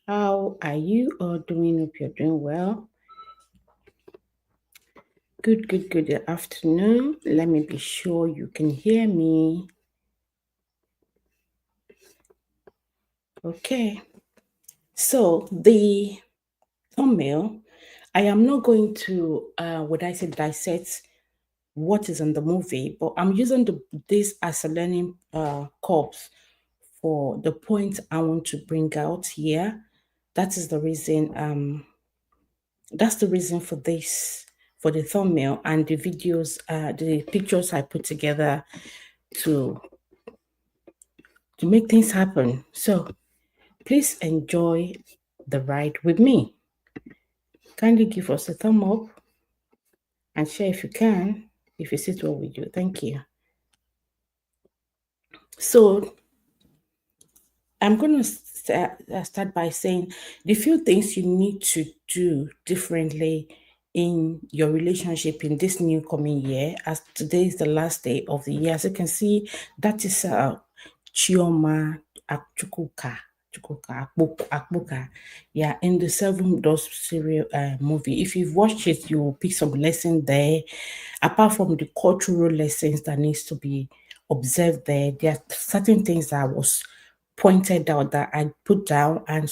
How are you all doing? Hope you're doing well. Good afternoon. Let me be sure you can hear me. Okay. So, the thumbnail, I am not going to, what I say, dissect what is in the movie, but I'm using this as a learning corpse for the point I want to bring out here. That is the reason that's the reason for this, for the thumbnail and the videos, the pictures I put together to make things happen. So please enjoy the ride with me. Kindly give us a thumb up and share if you can, if you sit well with you. Thank you. So I'm going to start by saying the few things you need to do differently in your relationship in this new coming year, as today is the last day of the year. As you can see, that is Chioma Chukwuka. Akbuka. Yeah, in the Seven Doors serial movie. If you've watched it, you will pick some lesson there. Apart from the cultural lessons that needs to be observed there are certain things that was pointed out that I put down, and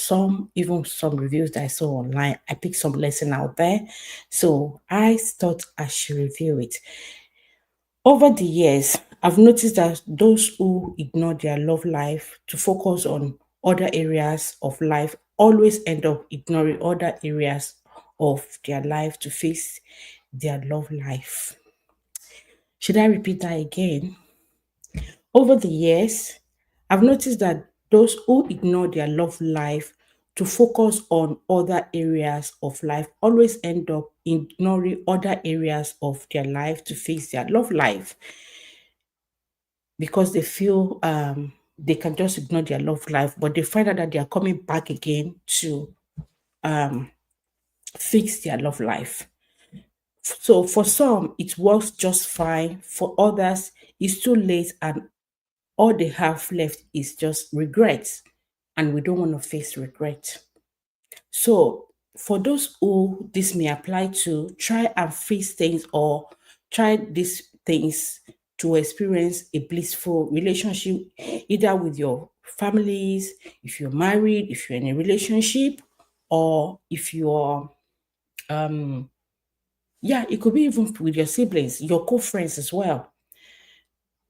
even some reviews that I saw online, I picked some lesson out there. So I thought I should review it. Over the years, I've noticed that those who ignore their love life to focus on other areas of life always end up ignoring other areas of their life to face their love life. Should I repeat that again? Over the years, I've noticed that those who ignore their love life to focus on other areas of life always end up ignoring other areas of their life to face their love life because they feel they can just ignore their love life, but they find out that they are coming back again to um, fix their love life. So for some, it works just fine. For others, it's too late and all they have left is just regret, and we don't want to face regret. So for those who this may apply to, try and face things or try these things to experience a blissful relationship, either with your families, if you're married, if you're in a relationship, or if you're yeah, it could be even with your siblings, your co-friends as well.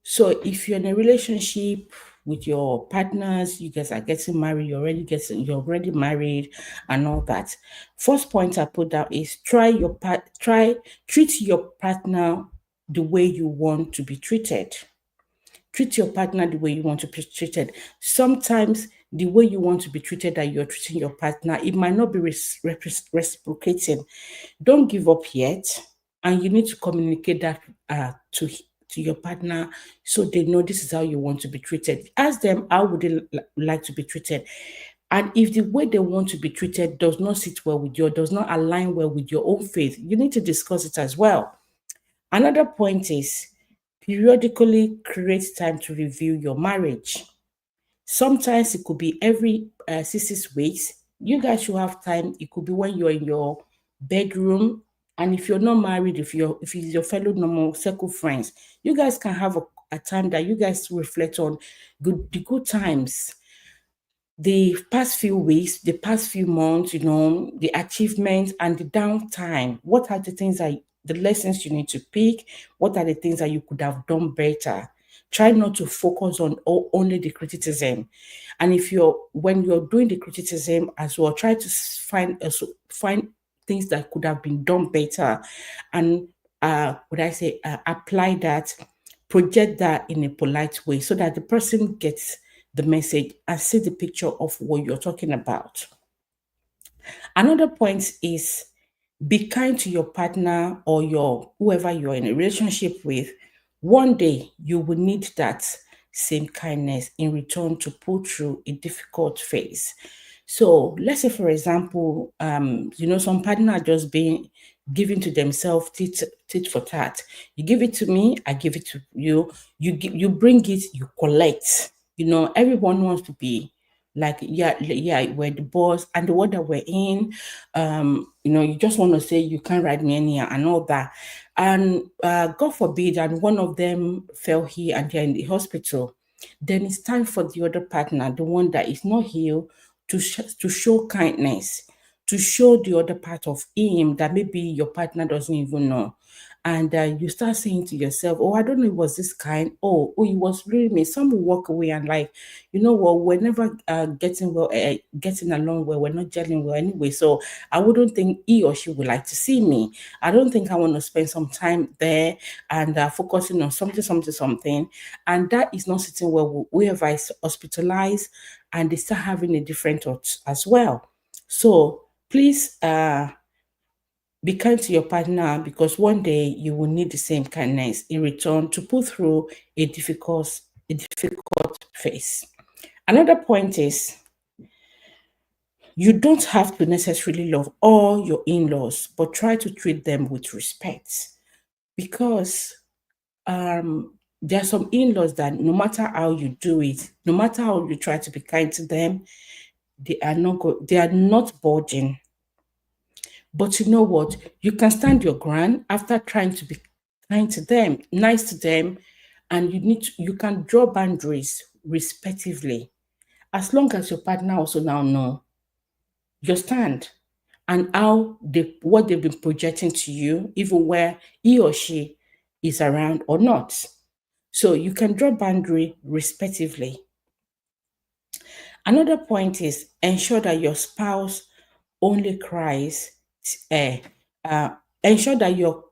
So if you're in a relationship with your partners, you guys are getting married, you're already married and all that. First point I put down is treat your partner the way you want to be treated. Treat your partner the way you want to be treated. Sometimes the way you want to be treated that you're treating your partner, it might not be reciprocating. Don't give up yet, and you need to communicate that to your partner so they know this is how you want to be treated. Ask them how would they like to be treated, and if the way they want to be treated does not sit well with you, or does not align well with your own faith, you need to discuss it as well. Another point is periodically create time to review your marriage. Sometimes it could be every 6 weeks. You guys should have time. It could be when you're in your bedroom, and if you're not married, if it's your fellow normal circle friends, you guys can have a time that you guys reflect on the good times, the past few weeks, the past few months, the achievements and the downtime. What are the things that the lessons you need to pick? What are the things that you could have done better? Try not to focus on only the criticism. And if when you're doing the criticism as well, try to find things that could have been done better, and would I say apply that, project that in a polite way so that the person gets the message and see the picture of what you're talking about. Another point is be kind to your partner or your whoever you're in a relationship with. One day you will need that same kindness in return to pull through a difficult phase. So let's say, for example, some partner are just being given to themselves tit for tat. You give it to me, I give it to you. You bring it, you collect. Everyone wants to be like, yeah, we're the boss, and the one that we're in, you just want to say you can't ride me anyhow and all that. And God forbid, and one of them fell here and they're in the hospital, then it's time for the other partner, the one that is not healed, to show kindness, to show the other part of him that maybe your partner doesn't even know. And you start saying to yourself, oh, I don't know, it was this kind. Oh, it was really me. Some will walk away and like, you know what, we're never getting along well. We're not gelling well anyway. So I wouldn't think he or she would like to see me. I don't think I want to spend some time there and focusing on something. And that is not sitting well with whoever is hospitalized, and they start having a different thought as well. So please be kind to your partner, because one day you will need the same kindness in return to put through a difficult phase. Another point is, you don't have to necessarily love all your in-laws, but try to treat them with respect, because there are some in-laws that no matter how you do it, no matter how you try to be kind to them, they are not budging. But you know what? You can stand your ground after trying to be kind to them, nice to them, and you can draw boundaries respectively, as long as your partner also now know your stand and what they've been projecting to you, even where he or she is around or not. So you can draw boundary respectively. Another point is, ensure that your spouse only cries. Uh, uh, ensure that your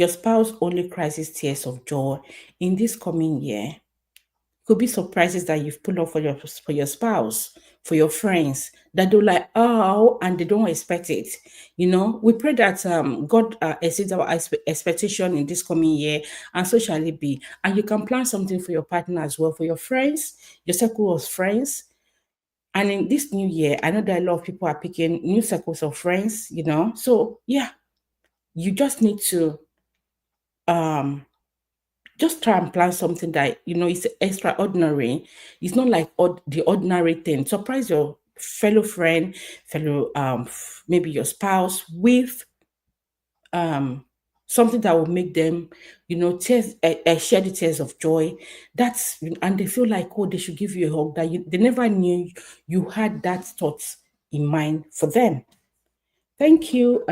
spouse only cries his tears of joy in this coming year. Could be surprises that you've put up for your spouse, for your friends, that they're like, oh, and they don't expect it. We pray that God exceeds our expectation in this coming year, and so shall it be. And you can plan something for your partner as well, for your friends, your circle of friends. And in this new year, I know that a lot of people are picking new circles of friends. So yeah, you just need to um just try and plan something that is extraordinary. It's not like the ordinary thing. Surprise your fellow friend, fellow maybe your spouse with um something that will make them tears share the tears of joy. And they feel like, oh, they should give you a hug, that they never knew you had that thought in mind for them. Thank you.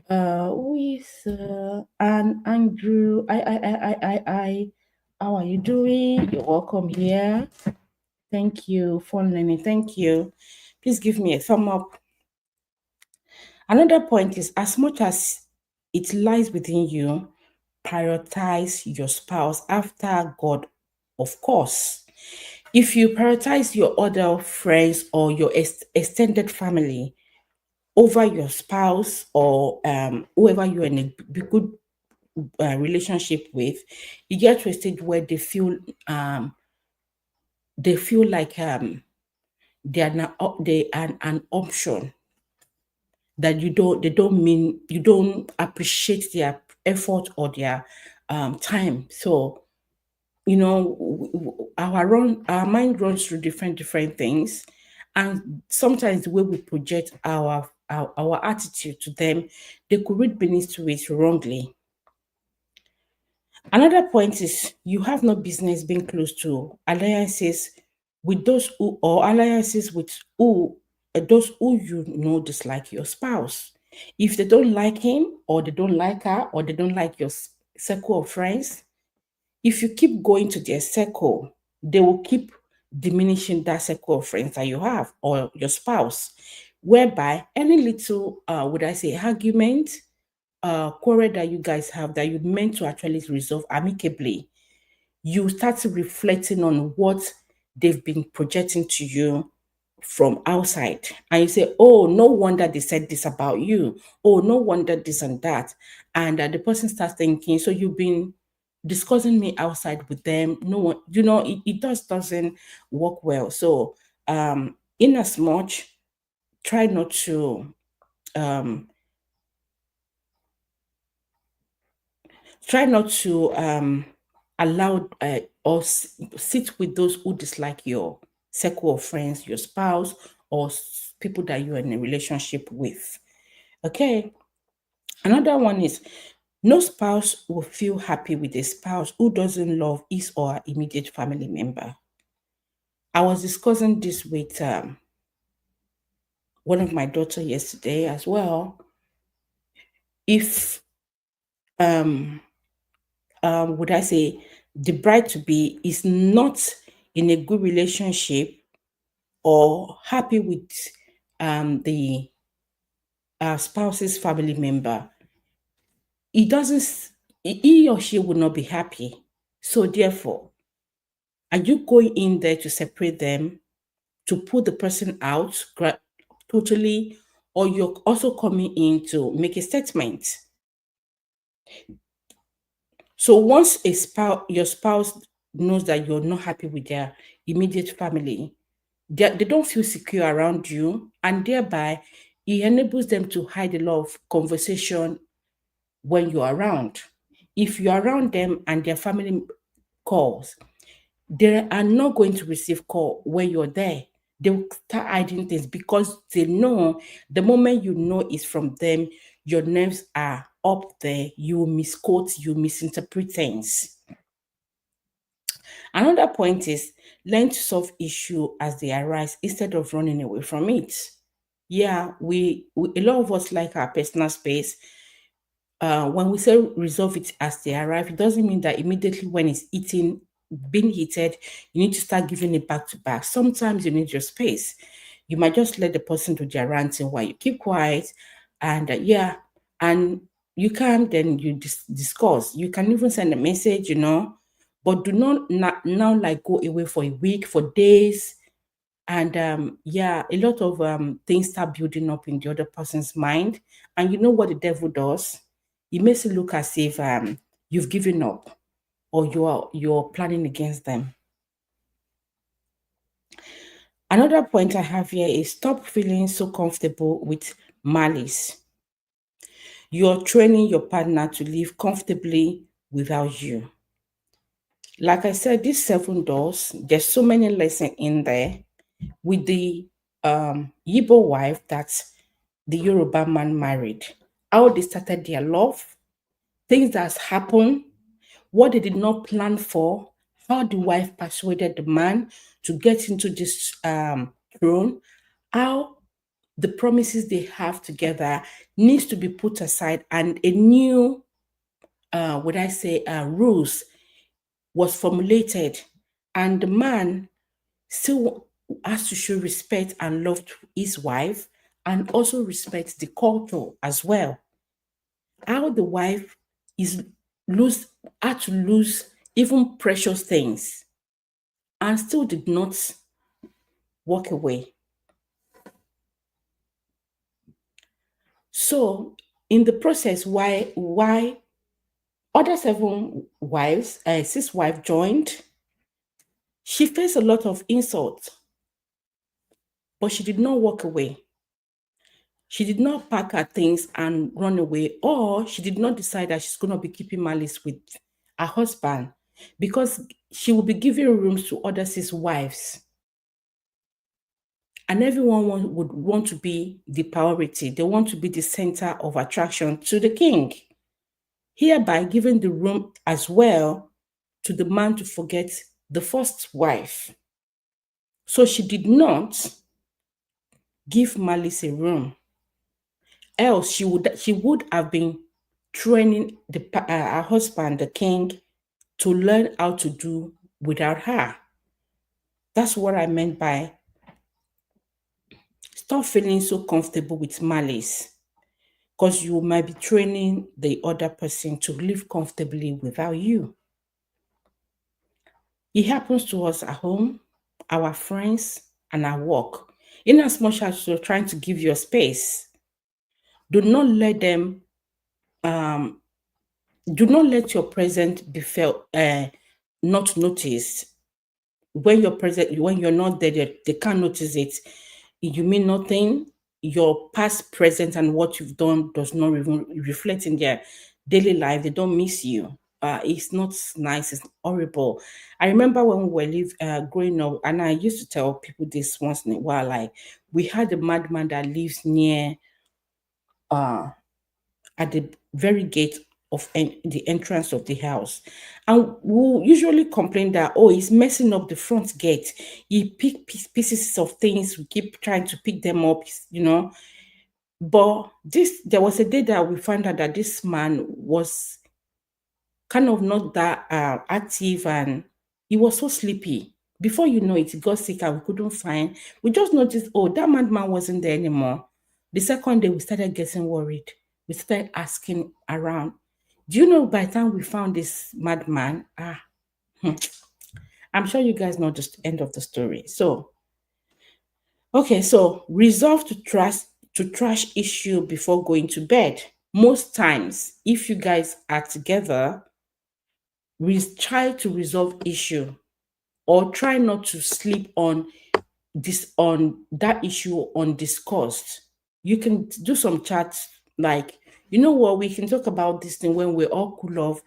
Who is and Andrew? I. How are you doing? You're welcome here. Thank you. Fun learning. Thank you. Please give me a thumb up. Another point is, as much as it lies within you, prioritize your spouse after God, of course. If you prioritize your other friends or your extended family over your spouse, or whoever you're in a good relationship with, you get to a stage where they feel like they are an option, that you don't appreciate their effort or their time. So our mind runs through different things, and sometimes the way we project our attitude to them, they could read beneath to it wrongly. Another point is, you have no business being close to alliances with those who dislike your spouse. If they don't like him, or they don't like her, or they don't like your circle of friends, if you keep going to their circle, they will keep diminishing that circle of friends that you have, or your spouse, whereby any little, would I say, argument, quarrel that you guys have, that you meant to actually resolve amicably, you start reflecting on what they've been projecting to you from outside. And you say, oh, no wonder they said this about you. Oh, no wonder this and that. And the person starts thinking, so you've been discussing me outside with them. No one, it just doesn't work well. So, in as much, try not to um, allow or sit with those who dislike circle of friends, your spouse, or people that you're in a relationship with. Okay. Another one is no spouse will feel happy with a spouse who doesn't love his or her immediate family member. I was discussing this with one of my daughter yesterday as well. If would I say the bride to be is not in a good relationship or happy with the spouse's family member, he or she will not be happy. So therefore, are you going in there to separate them, to put the person out totally, or you're also coming in to make a statement? So once your spouse knows that you're not happy with their immediate family, they don't feel secure around you, and thereby it enables them to hide a lot of conversation when you're around. If you're around them and their family calls, they are not going to receive call when you're there. They will start hiding things because they know the moment you know it's from them, your nerves are up there. You misquote, you misinterpret things. Another point is learn to solve issue as they arise instead of running away from it. Yeah, we a lot of us like our personal space. When we say resolve it as they arrive, it doesn't mean that immediately when it's being heated, you need to start giving it back to back. Sometimes you need your space. You might just let the person do their ranting while you keep quiet, and and you can then you discuss. You can even send a message, but do not now like go away for a week, for days, and a lot of things start building up in the other person's mind. And you know what the devil does? It makes it look as if you've given up or you're planning against them. Another point I have here is stop feeling so comfortable with malice. You're training your partner to live comfortably without you. Like I said, these 7 doors, there's so many lessons in there. With the Yibo wife that the Yoruba man married, how they started their love, things that's happened, what they did not plan for, how the wife persuaded the man to get into this throne, how the promises they have together needs to be put aside, and a new, rules was formulated, and the man still has to show respect and love to his wife and also respect the culture as well. How the wife is lose had to lose even precious things and still did not walk away. So in the process, why other 7 wives, 6 wives joined, she faced a lot of insults, but she did not walk away. She did not pack her things and run away, or she did not decide that she's going to be keeping malice with her husband, because she will be giving rooms to other 6 wives. And everyone would want to be the priority. They want to be the center of attraction to the king, hereby giving the room as well to the man to forget the first wife. So she did not give malice a room. Else she would have been training her husband, the king, to learn how to do without her. That's what I meant by stop feeling so comfortable with malice, because you might be training the other person to live comfortably without you. It happens to us at home, our friends, and at work. In as much as you're trying to give your space, do not let them um, do not let your presence be felt not noticed. When you're present, when you're not there, they can't notice it. You mean nothing. Your past, present, and what you've done does not even reflect in their daily life. They don't miss you. it's not nice, it's horrible. I remember when we were growing up, and I used to tell people this once in a while, like, we had a madman that lives near uh at the very gate of the entrance of the house. And we'll usually complain that, oh, he's messing up the front gate. He pick pieces of things, we keep trying to pick them up, you know. But there was a day that we found out that this man was kind of not that active, and he was so sleepy. Before you know it, he got sick and we couldn't find. We just noticed, oh, that madman wasn't there anymore. The second day, we started getting worried. We started asking around. Do you know by the time we found this madman, I'm sure you guys know the end of the story. So, okay, so resolve to trash issue before going to bed. Most times, if you guys are together, we try to resolve issue or try not to sleep on that issue undiscussed. You can do some chats like, you know what, we can talk about this thing when we're all cool off.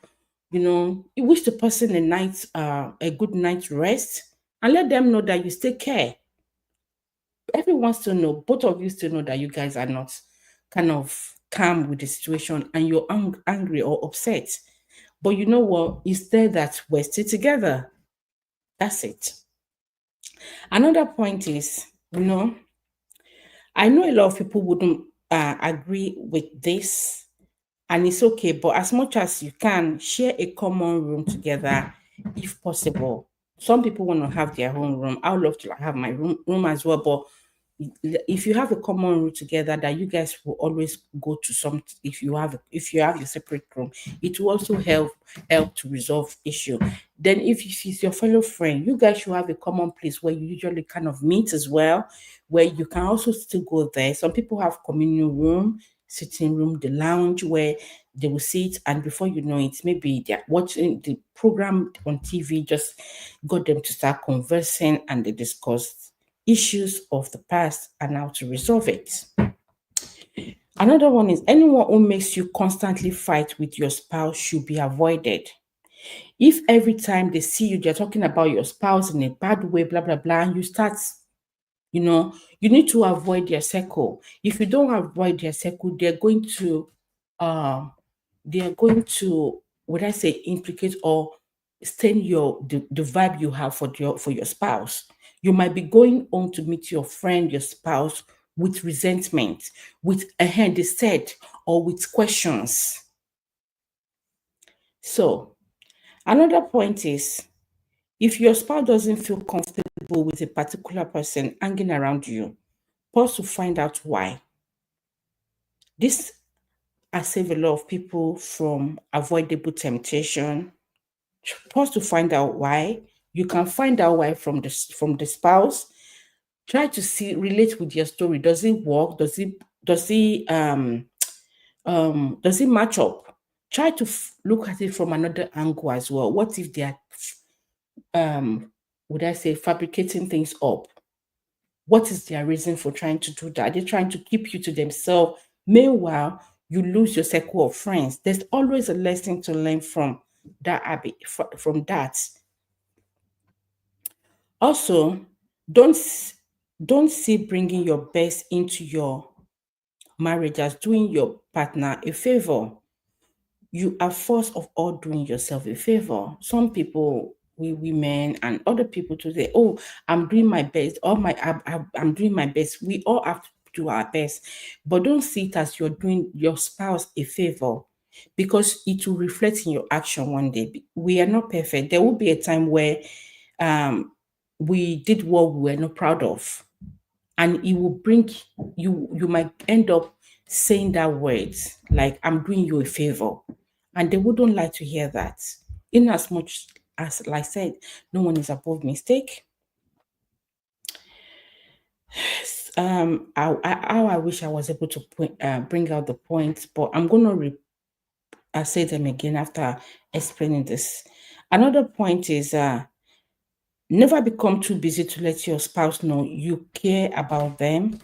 You know, you wish the person a good night's rest, and let them know that you still care. Everyone wants to know, both of you still know that you guys are not kind of calm with the situation and you're angry or upset. But you know what? It's there that we're still together. That's it. Another point is, I know a lot of people wouldn't agree with this, and it's okay, but as much as you can, share a common room together if possible. Some people want to have their own room. I would love to have my room as well, but if you have a common room together that you guys will always go to some, if you have your separate room, it will also help to resolve issue. Then if it's your fellow friend, you guys should have a common place where you usually kind of meet as well, where you can also still go there. Some people have communal room, sitting room, the lounge where they will sit, and before you know it, maybe they're watching the program on TV, just got them to start conversing, and they discuss issues of the past and how to resolve it. Another one is, anyone who makes you constantly fight with your spouse should be avoided. If every time they see you, they're talking about your spouse in a bad way, blah, blah, blah, and you start, you need to avoid their circle. If you don't avoid their circle, they're going to, would I say, implicate or stain the vibe you have for your spouse. You might be going on to meet your friend, your spouse, with resentment, with a hand they said, or with questions. So another point is, if your spouse doesn't feel comfortable with a particular person hanging around you, pause to find out why. This has saved a lot of people from avoidable temptation. Pause to find out why. You can find out why from the spouse. Try to relate with your story. Does it work? Does it match up? Try to look at it from another angle as well. What if they are would I say fabricating things up? What is their reason for trying to do that? They're trying to keep you to themselves. Meanwhile, you lose your circle of friends. There's always a lesson to learn from that habit, from that. Also, don't see bringing your best into your marriage as doing your partner a favor. You are first of all doing yourself a favor. Some people, we women and other people today, oh, I'm doing my best. I'm doing my best. We all have to do our best, but don't see it as you're doing your spouse a favor, because it will reflect in your action one day. We are not perfect. There will be a time where we did what we were not proud of, and it will bring you might end up saying that words like, I'm doing you a favor, and they wouldn't like to hear that. In as much as, like I said, no one is above mistake. I wish I was able to bring out the points, but I'm going to say them again after explaining this. Another point is, never become too busy to let your spouse know you care about them,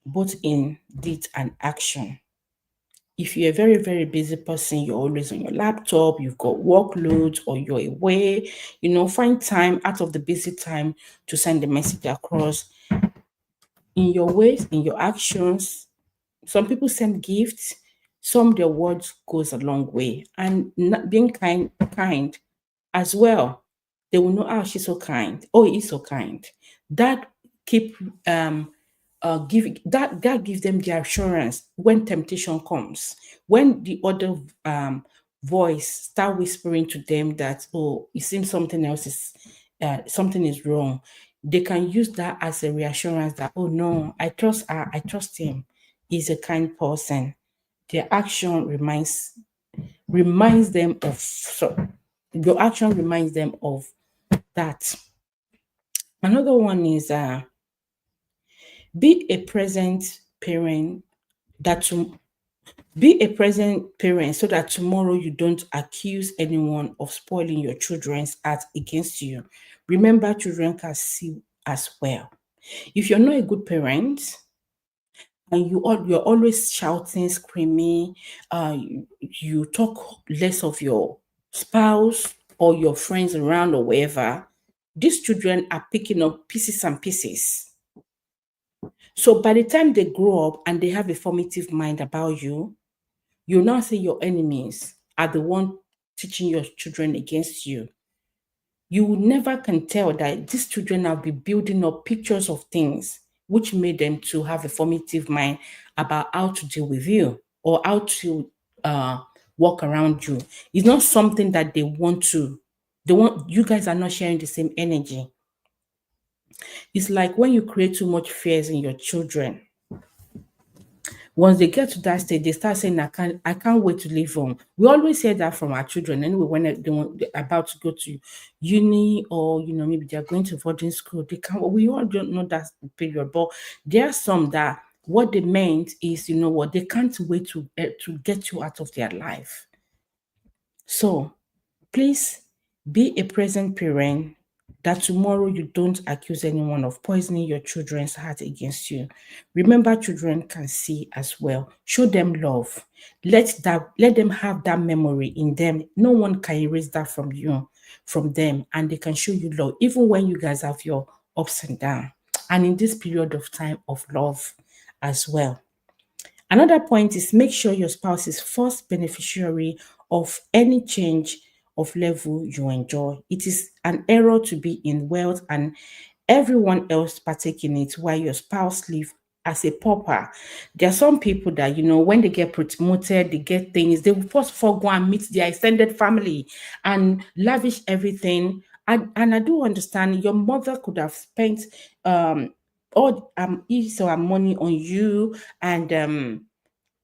both in deed and action. If you're a very, very busy person, you're always on your laptop, you've got workloads, or you're away, find time out of the busy time to send the message across in your ways, in your actions. Some people send gifts, some their words goes a long way. And being kind as well. They will know, oh, she's so kind. Oh, he's so kind. That keep give that gives them the assurance when temptation comes. When the other voice start whispering to them that, oh, it seems something is wrong, they can use that as a reassurance that, oh no, I trust her, I trust him. He's a kind person. Their action reminds them of, your action reminds them of that. Another one is be a present parent that to be a present parent so that tomorrow you don't accuse anyone of spoiling your children's art against you. Remember, children can see as well. If you're not a good parent and you're always shouting, screaming, you talk less of your spouse or your friends around or wherever, these children are picking up pieces and pieces. So by the time they grow up and they have a formative mind about you, you now say your enemies are the one teaching your children against you. You will never can tell that these children have been building up pictures of things which made them to have a formative mind about how to deal with you or how to uh, walk around you. It's not something that they want to. They want, you guys are not sharing the same energy. It's like when you create too much fears in your children. Once they get to that stage, they start saying, I can't wait to leave home. We always hear that from our children anyway, when they're about to go to uni, or maybe they're going to boarding school. They can't, we all don't know that period, but there are some that what they meant is, what, they can't wait to get you out of their life. So please be a present parent that tomorrow you don't accuse anyone of poisoning your children's heart against you. Remember, children can see as well. Show them love. Let them have that memory in them. No one can erase that from them, and they can show you love, even when you guys have your ups and downs. And in this period of time of love as well. Another point is make sure your spouse is first beneficiary of any change of level you enjoy. It is an error to be in wealth and everyone else partake in it while your spouse live as a pauper. There are some people that, when they get promoted, they get things, they will first of all go and meet their extended family and lavish everything. And I do understand your mother could have spent all his or her money on you, and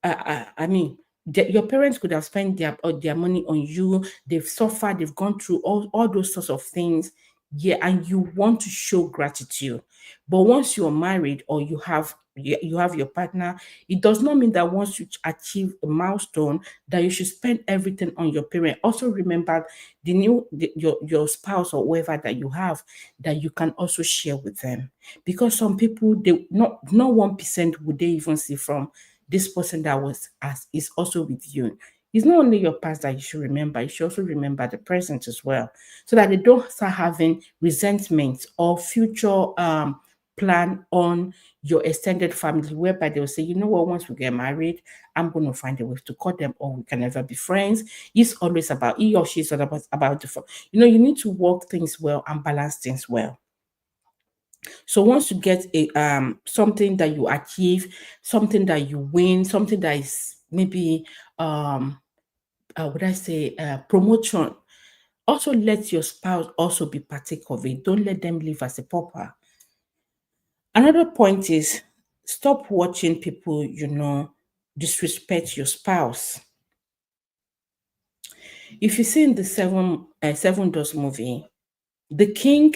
I mean, your parents could have spent their money on you. They've suffered. They've gone through all those sorts of things. Yeah, and you want to show gratitude. But once you're married or you have your partner, it does not mean that once you achieve a milestone that you should spend everything on your parent. Also remember your spouse or whoever that you have, that you can also share with them, because some people, they not 1% would they even see from this person that was as is also with you. It's not only your past that you should remember, you should also remember the present as well, so that they don't start having resentment or future plan on your extended family, whereby they'll say, you know what, once we get married, I'm going to find a way to cut them, or we can never be friends. It's always about, he or she is all about the, you need to work things well and balance things well. So once you get a something that you achieve, something that you win, something that is maybe would I say promotion, also let your spouse also be partake of it. Don't let them live as a pauper. Another point is stop watching people, disrespect your spouse. If you see in the Seven Doors movie, the king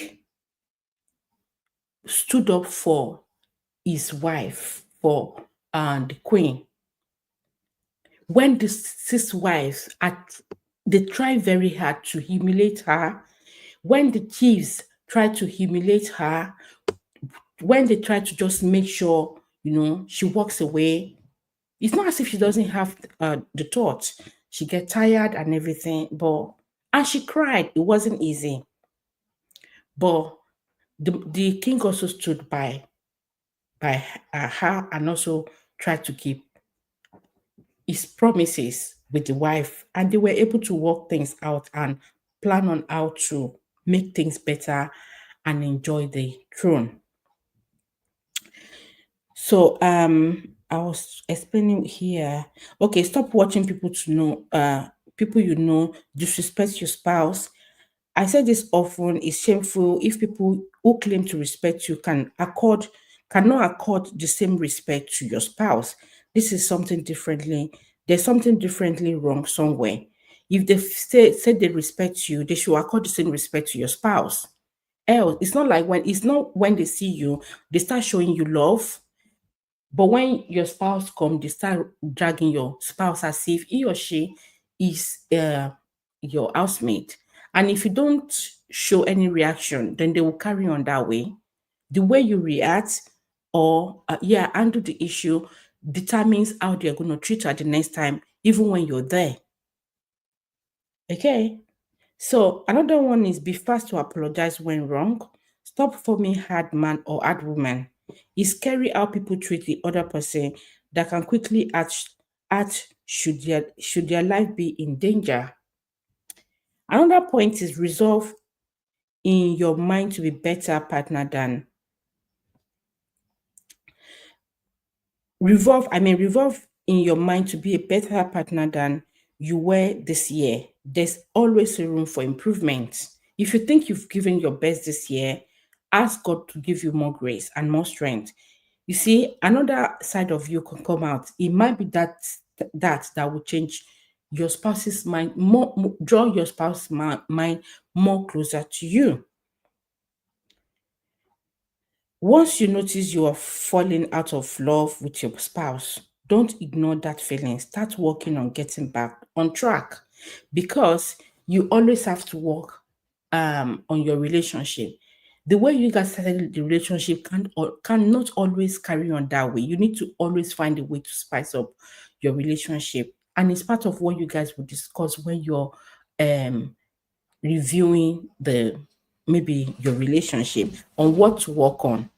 stood up for his wife, for the queen. When the six wives they try very hard to humiliate her, when the chiefs try to humiliate her, when they try to just make sure she walks away, It's not as if she doesn't have the thoughts. She get tired and everything, and she cried. It wasn't easy. But the king also stood by her and also tried to keep his promises with the wife, and they were able to work things out and plan on how to make things better and enjoy the throne. So I was explaining here. Okay, stop watching people to know people you know disrespect your spouse. I said this often, is shameful if people who claim to respect you cannot accord the same respect to your spouse. This is something differently. There's something differently wrong somewhere. If they say they respect you, they should accord the same respect to your spouse. Else, it's not when they see you, they start showing you love. But when your spouse come, they start dragging your spouse as if he or she is your housemate. And if you don't show any reaction, then they will carry on that way. The way you react or handle the issue determines how they're going to treat her the next time, even when you're there. Okay. So another one is be fast to apologize when wrong. Stop forming hard man or hard woman. It's scary how people treat the other person that can quickly act should their life be in danger. Another point is resolve in your mind to be better partner than revolve in your mind to be a better partner than you were this year. There's always a room for improvement. If you think you've given your best this year, ask God to give you more grace and more strength. You see, another side of you can come out. It might be that will change your spouse's mind draw your spouse's mind more closer to you. Once you notice you are falling out of love with your spouse, don't ignore that feeling. Start working on getting back on track, because you always have to work on your relationship. The way you guys started the relationship cannot always carry on that way. You need to always find a way to spice up your relationship. And it's part of what you guys will discuss when you're um, reviewing maybe your relationship on what to work on.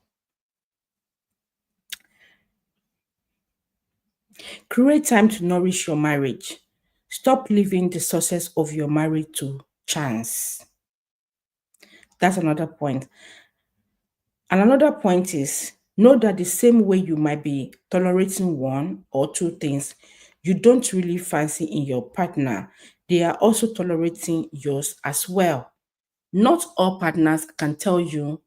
Create time to nourish your marriage. Stop leaving the success of your marriage to chance. That's another point. And another point is know that the same way you might be tolerating one or two things you don't really fancy in your partner, they are also tolerating yours as well. Not all partners can tell you,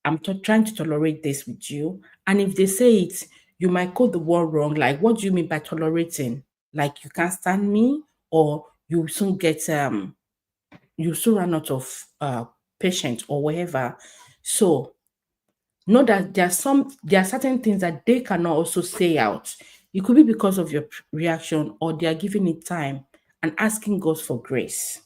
I'm trying to tolerate this with you. And if they say it, you might quote the word wrong. Like, what do you mean by tolerating? Like, you can't stand me, or you soon run out of patience or whatever. So know that there are certain things that they cannot also say out. It could be because of your reaction, or they are giving it time and asking God for grace.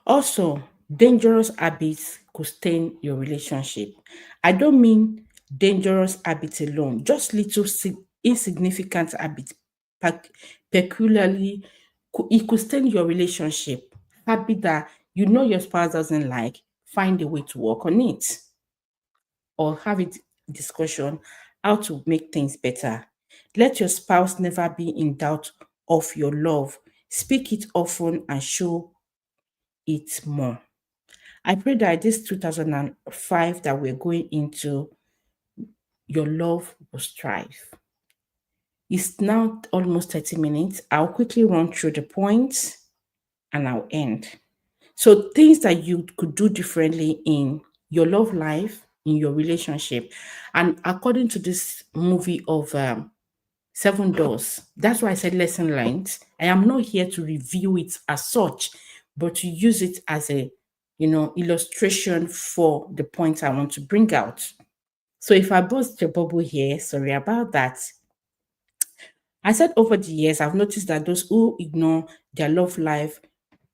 Also, dangerous habits could stain your relationship. I don't mean dangerous habits alone, just little insignificant habits, peculiarly, it could stain your relationship. Habit that you know your spouse doesn't like, find a way to work on it, or have a discussion how to make things better. Let your spouse never be in doubt of your love. Speak it often and show it more. I pray that this 2005 that we're going into, your love will strive. It's now almost 30 minutes. I'll quickly run through the points and I'll end. So, things that you could do differently in your love life, in your relationship. And according to this movie of Seven Doors, that's why I said lesson learned. I am not here to review it as such, but to use it as a illustration for the point I want to bring out. So if I burst your bubble here, sorry about that. I said over the years, I've noticed that those who ignore their love life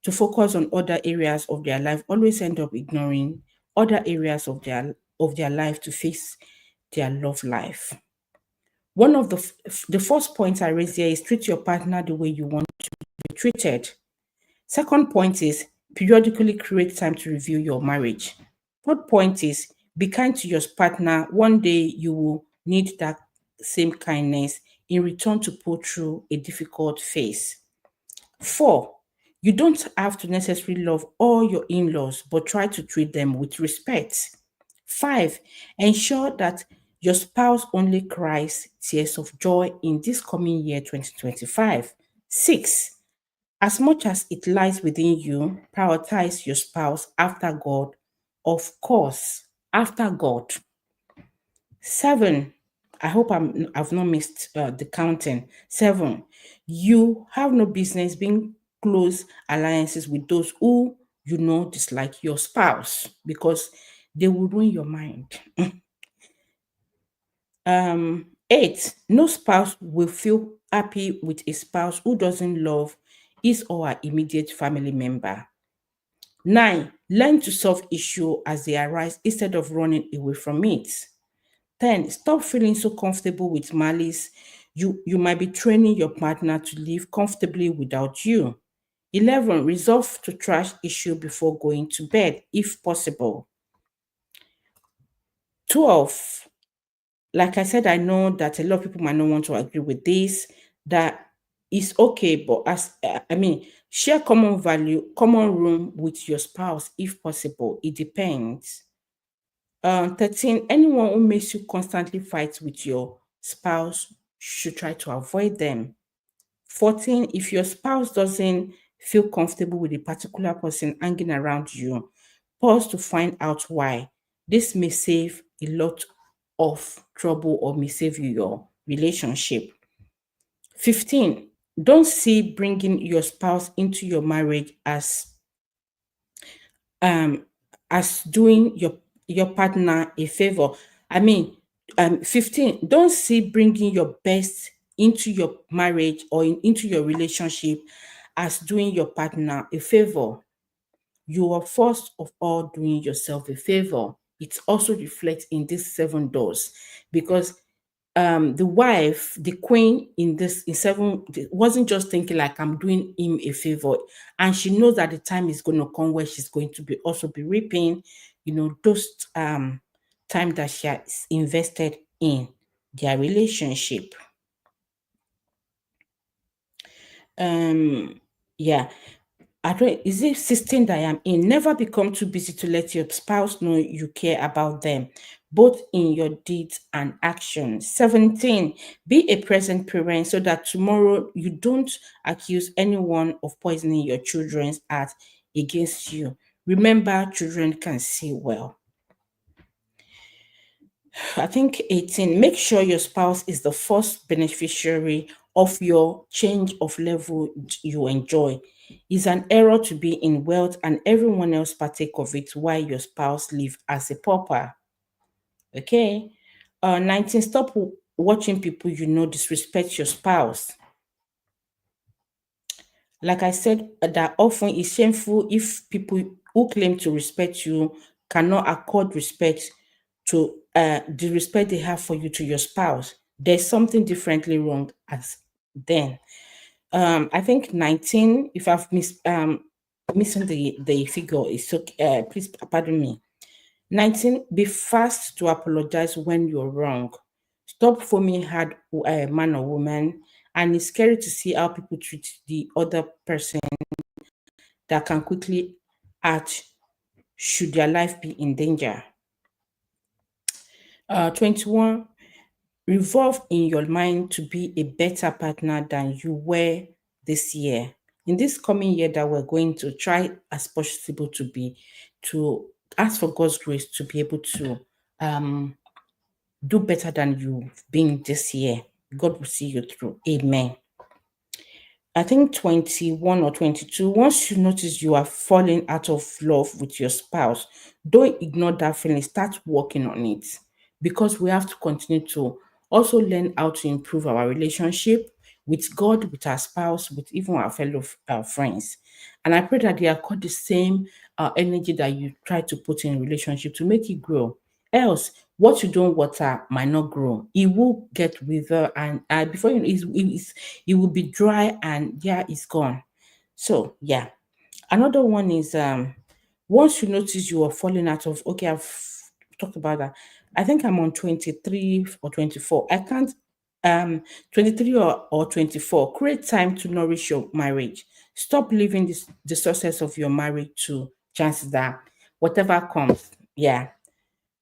to focus on other areas of their life always end up ignoring other areas of their life to face their love life. One of the first points I raised here is treat your partner the way you want to be treated. Second point is periodically create time to review your marriage. Third point is be kind to your partner. One day you will need that same kindness in return to pull through a difficult phase. 4, you don't have to necessarily love all your in-laws, but try to treat them with respect. 5, ensure that your spouse only cries tears of joy in this coming year 2025. 6, as much as it lies within you, prioritize your spouse after God, of course, after God. 7, I hope I've not missed the counting. 7, you have no business being close alliances with those who you know dislike your spouse because they will ruin your mind. 8, no spouse will feel happy with a spouse who doesn't love his or her immediate family member. 9, learn to solve issues as they arise instead of running away from it. 10, stop feeling so comfortable with malice. You might be training your partner to live comfortably without you. 11, resolve to trash issue before going to bed, if possible. 12, like I said, I know that a lot of people might not want to agree with this, that it's okay, but share common value, common room with your spouse, if possible. It depends. 13, anyone who makes you constantly fight with your spouse should try to avoid them. 14, if your spouse doesn't feel comfortable with a particular person hanging around you, pause to find out why. This may save a lot of trouble or may save you your relationship. 15, don't see bringing your spouse into your marriage as doing your partner a favor. 15, don't see bringing your best into your marriage or into your relationship as doing your partner a favor. You are first of all doing yourself a favor. It also reflects in these 7 doors because the wife, the queen in 7, wasn't just thinking like I'm doing him a favor, and she knows that the time is going to come where she's going to be also be reaping, those time that she has invested in their relationship. Yeah. Is it 16 that I am in? Never become too busy to let your spouse know you care about them, both in your deeds and actions. 17, be a present parent so that tomorrow you don't accuse anyone of poisoning your children's heart against you. Remember, children can see well. I think 18, make sure your spouse is the first beneficiary of your change of level you enjoy. It's an error to be in wealth and everyone else partake of it while your spouse live as a pauper. Okay. 19, stop watching people disrespect your spouse. Like I said, that often is shameful if people who claim to respect you cannot accord respect to the respect they have for you to your spouse. There's something differently wrong as then. I think 19, if I've missing the figure, it's okay. Please pardon me. 19, be fast to apologize when you're wrong. Stop foaming hard, man or woman. And it's scary to see how people treat the other person that can quickly act should their life be in danger. 21, revolve in your mind to be a better partner than you were this year. In this coming year that we're going to try as possible to ask for God's grace to be able to do better than you've been this year. God will see you through. Amen. I think 21 or 22, once you notice you are falling out of love with your spouse, don't ignore that feeling. Start working on it because we have to continue to also learn how to improve our relationship with God, with our spouse, with even our fellow friends. And I pray that they accord the same energy that you try to put in a relationship to make it grow. Else, what you don't water might not grow. It will get wither, and before you know, it will be dry, and yeah, it's gone. So yeah, another one is once you notice you are falling out of, okay, I've talked about that. I think I'm on 23 or 24. I can't 23 or 24. Create time to nourish your marriage. Stop leaving the success of your marriage to chances that whatever comes. Yeah.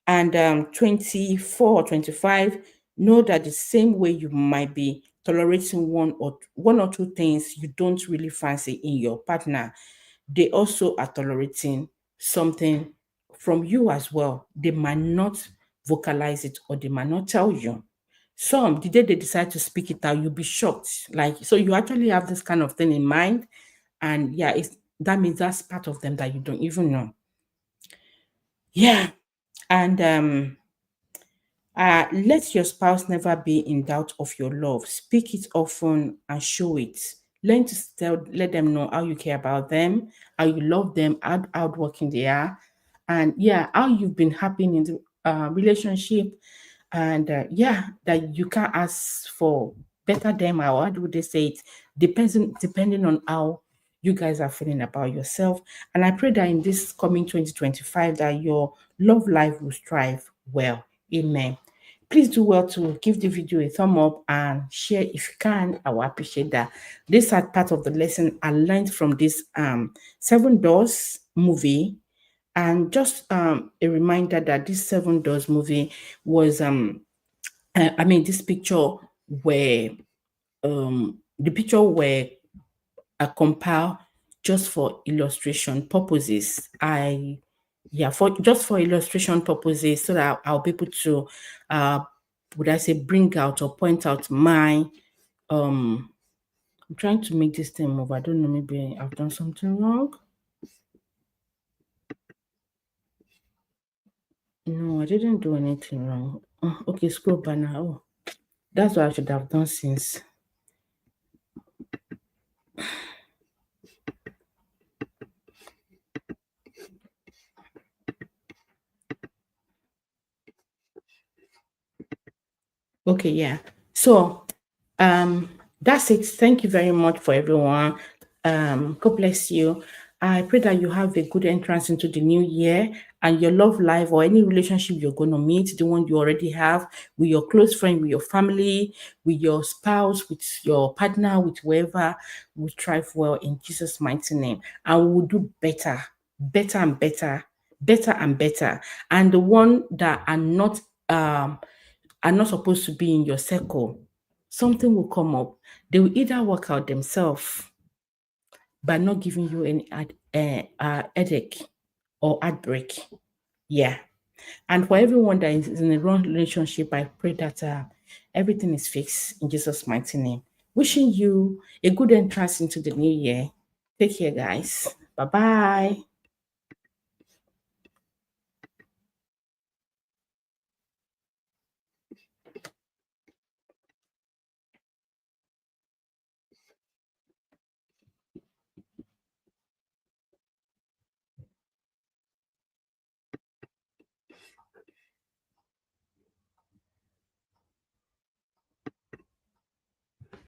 And 24 or 25, know that the same way you might be tolerating one or two things you don't really fancy in your partner, they also are tolerating something from you as well. They might not vocalize it, or they might not tell you. Some, the day they decide to speak it out, you'll be shocked. Like, so you actually have this kind of thing in mind. And yeah, that means that's part of them that you don't even know. Yeah. And let your spouse never be in doubt of your love. Speak it often and show it. Learn to let them know how you care about them, how you love them, how hardworking they are, and yeah, how you've been happy in the relationship, and yeah, that you can ask for better them. Or what would they say? It depending on how you guys are feeling about yourself. And I pray that in this coming 2025, that your love life will strive well. Amen. Please do well to give the video a thumb up and share if you can. I will appreciate that. This are part of the lesson I learned from this Seven Doors movie. And just a reminder that this Seven Doors movie was this picture where the picture were compiled just for illustration purposes. For illustration purposes, so that I'll be able to would I say bring out or point out my I'm trying to make this thing move. I don't know, maybe I've done something wrong. No, I didn't do anything wrong. Okay, scroll banner. Oh, that's what I should have done since. Okay, yeah. So that's it. Thank you very much for everyone. God bless you. I pray that you have a good entrance into the new year, and your love life or any relationship you're going to meet, the one you already have with your close friend, with your family, with your spouse, with your partner, with whoever, will thrive well in Jesus' mighty name. And we will do better, better and better, better and better. And the one that are not supposed to be in your circle, something will come up. They will either work out themselves by not giving you any headache or heartbreak. Yeah. And for everyone that is in a wrong relationship, I pray that everything is fixed in Jesus' mighty name. Wishing you a good entrance into the new year. Take care, guys. Bye bye.